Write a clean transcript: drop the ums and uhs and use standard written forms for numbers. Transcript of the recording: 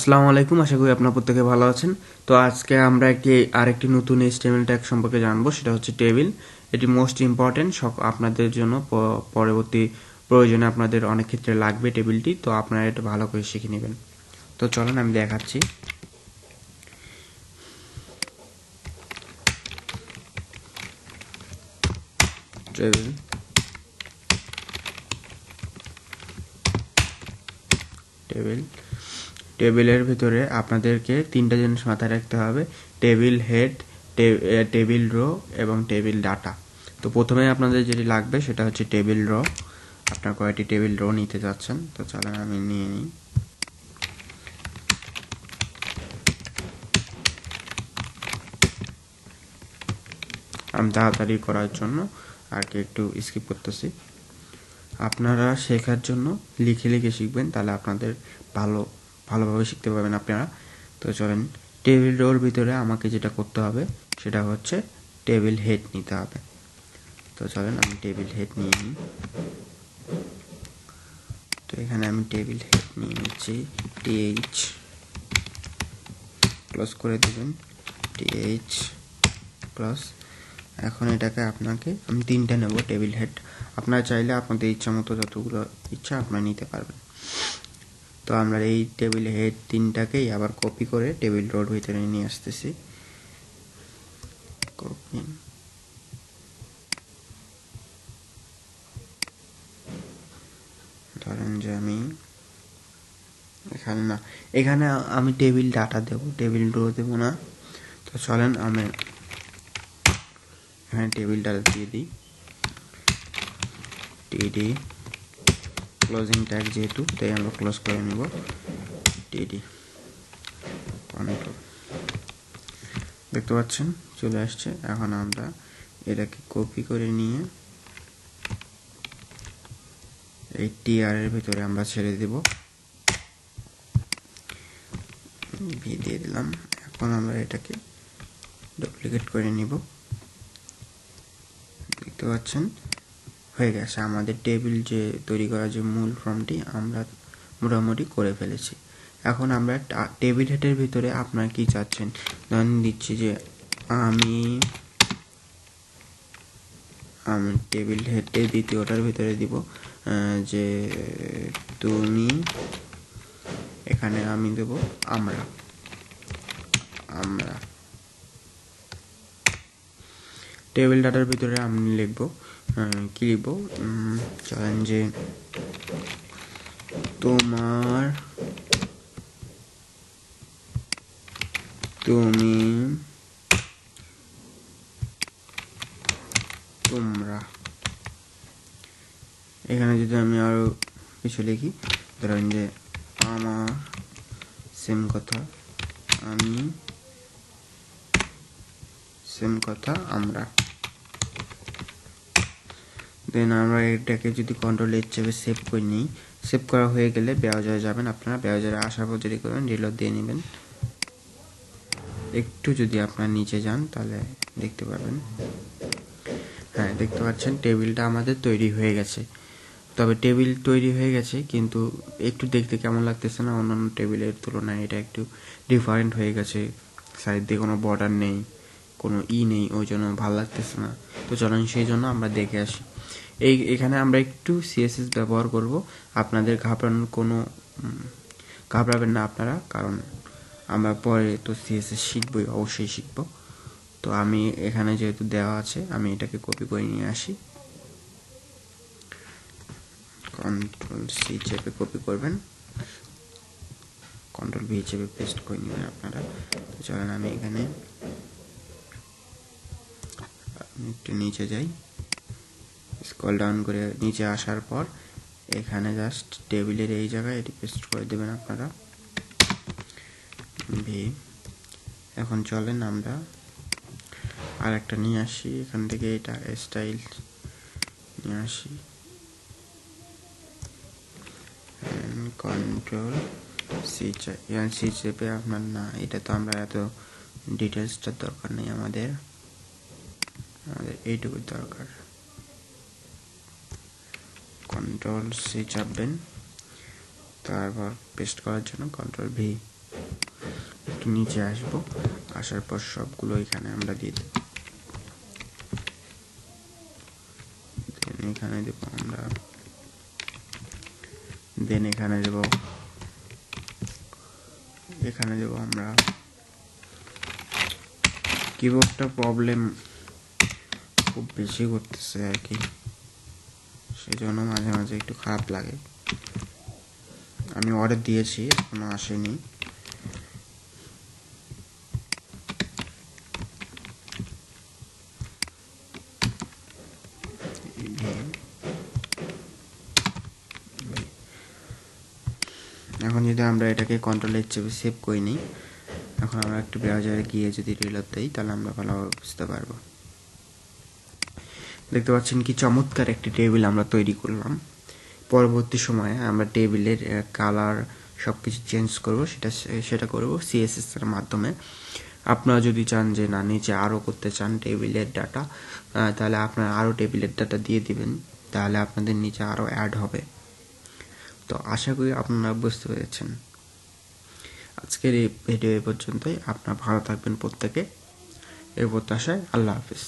আসসালামু আলাইকুম, আশা করি আপনার প্রত্যেকে ভালো আছেন। তো আজকে আমরা আরেকটি নতুন HTML ট্যাগ সম্পর্কে জানবো, সেটা হচ্ছে টেবিল। এটি মোস্ট ইম্পর্টেন্ট আপনাদের জন্য, পরবর্তী প্রয়োজনে আপনাদের অনেক ক্ষেত্রে লাগবে টেবিলটি। তো আপনারা এটা ভালো করে শিখে নেবেন। তো চলেন আমি দেখাচ্ছি। টেবিল টেবিল টেবিলের ভিতরে আপনাদেরকে তিনটা জিনিস মাথায় রাখতে হবে: টেবিল হেড, টেবিল রো এবং টেবিল ডাটা। তো প্রথমে আপনাদের যেটি লাগবে সেটা হচ্ছে টেবিল রো। আপনার কয়টি টেবিল রো নিতে যাচ্ছেন? তো চলেন আমি নিয়ে নিই। আমি তাড়াতাড়ি করার জন্য আর কি একটু স্কিপ করতেছি। আপনারা শেখার জন্য লিখে লিখে শিখবেন, তাহলে আপনাদের ভালোভাবে শিখতে পারবেন আপনারা। তো চলেন, টেবিল রোর ভিতরে আমাকে যেটা করতে হবে সেটা হচ্ছে টেবিল হেড নিতে হবে। তো চলেন আমি টেবিল হেড নিয়ে নিই। তো এখানে আমি টেবিল হেড নিয়ে নিচ্ছি। টিএইচ ক্লোজ করে দেবেন, টিএইচ প্লাস। এখন এটাকে আমি তিনটা নেব টেবিল হেড। আপনারা চাইলে আপনাদের ইচ্ছা মতো যতগুলো ইচ্ছা আপনারা নিতে পারবেন। তো আমরা এই টেবিল হেড তিনটাকেই আবার কপি করে টেবিল রোর ভিতরে নিয়ে আসতেছি। কপি, ধরেন যে আমি এখানে আমি টেবিল ডাটা দেব, টেবিল রো দেব না। তো চলেন আমি এখানে টেবিল ডাটা দিয়ে দিই। টিডি ক্লোজিং ট্যাগ যেহেতু, তাই আমরা ক্লোজ করে নেব। টিডি কন্ট্রোল, দেখতে পাচ্ছেন চলে আসছে। এখন আমরা এটাকে কপি করে নিয়ে এই টিআর এর ভিতরে আমরা ছেড়ে দেব, ভি দিয়ে দিলাম। এখন আমরা এটাকে ডুপ্লিকেট করে নিব। দেখতে পাচ্ছেন হয়ে গেছে। আমাদের টেবিল যে তৈরি করা যে মূল ফর্মটি আমরা মোটামুটি করে ফেলেছি। এখন আমরা টেবিল হেডের ভিতরে আপনারা কি চাচ্ছেন, ধরেন দিচ্ছি যে আমি টেবিল হেডে দ্বিতীয়টার ভিতরে দিব যে তুমি, এখানে আমি দেব আমরা। টেবিল ডাটার ভিতরে আমি লিখব, কি লিখব, চলেন যে তোমার, তুমি, তোমরা। এখানে যদি আমি আরো কিছু লিখি, ধরেন যে আমার, সেম কথা আমি, সেম কথা আমরা। দেন আমরা এটাকে যদি কন্ট্রোল এইচ চেপে সেভ করে নিই, সেভ করা হয়ে গেলে ব্রাউজারে যাবেন। আপনারা ব্রাউজারে আসার পর যদি করেন রিলোড দিয়ে নেবেন। একটু যদি আপনার নিচে যান তাহলে দেখতে পাবেন, হ্যাঁ দেখতে পাচ্ছেন টেবিলটা আমাদের তৈরি হয়ে গেছে। তবে টেবিল তৈরি হয়ে গেছে, কিন্তু একটু দেখতে কেমন লাগতেছে না, অন্যান্য টেবিলের তুলনায় এটা একটু ডিফারেন্ট হয়ে গেছে। সাইড দিয়ে কোনো বর্ডার নেই, কোনো নেই, ওই জন্য ভালো লাগতেছে না। তো চলেন সেই জন্য আমরা দেখে আসি। এখানে আমরা একটু সিএসএস ব্যবহার করব। আপনাদের ঘাবড়াবেন না আপনারা, কারণ আমরা পরে তো সিএসএস শিখবই, অবশ্যই শিখব। তো আমি এখানে যেহেতু দেওয়া আছে, আমি এটাকে কপি করে নিয়ে আসি। কন্ট্রোল সি চেপে কপি করবেন, কন্ট্রোল ভি চেপে পেস্ট করে নেবেন আপনারা। তো চলেন আমি এখানে একটু নিচে যাই, স্ক্রল ডাউন করে নিচে আসার পর এখানে জাস্ট টেবিলের এই জায়গায় এটি পেস্ট করে দেবেন আপনারা, ভি। এখন চলেন আমরা আর একটা নিয়ে আসি, এখান থেকে এটা স্টাইল নিয়ে আসি, কন্ট্রোল সি চেপে আপনার, না এটা তো আমরা এত ডিটেলসটার দরকার নেই, আমাদের এইটুকুর দরকার। কন্ট্রোল সি চাপবেন, তারপর পেস্ট করার জন্য কন্ট্রোল ভি। একটু নিচে আসবো, আসার পর সবগুলো এখানে আমরা দিয়ে দেব। এখানে দেব আমরা, দেন এখানে দেব, এখানে দেব আমরা। কিবোর্ডটা প্রবলেম খুব বেশি করতেছে আর কি, সেজন্য মাঝে মাঝে একটু খারাপ লাগে। আমি অর্ডার দিয়েছি, এখনো আসেনি। এখন যদি আমরা এটাকে কন্ট্রোলের চেপে সেভ করে নিই, এখন আমরা একটু ব্রাউজারে গিয়ে যদি রিলোড দেই, তাহলে আমরা ভালোভাবে বুঝতে পারবো। দেখতে পাচ্ছেন কি চমৎকার একটি টেবিল আমরা তৈরি করলাম। পরবর্তী সময়ে আমরা টেবিলের কালার সবকিছু চেঞ্জ করব, সেটা করব সিএসএস এর মাধ্যমে। আপনারা যদি চান যে না নিচে আরও করতে চান টেবিলের ডাটা, তাহলে আপনারা আরও টেবিলের ডাটা দিয়ে দিবেন, তাহলে আপনাদের নিচে আরও অ্যাড হবে। তো আশা করি আপনারা বুঝতে পেরেছেন। আজকের এই ভিডিও এ পর্যন্তই। আপনারা ভালো থাকবেন প্রত্যেকে, এই প্রত্যাশায়। আল্লাহ হাফিজ।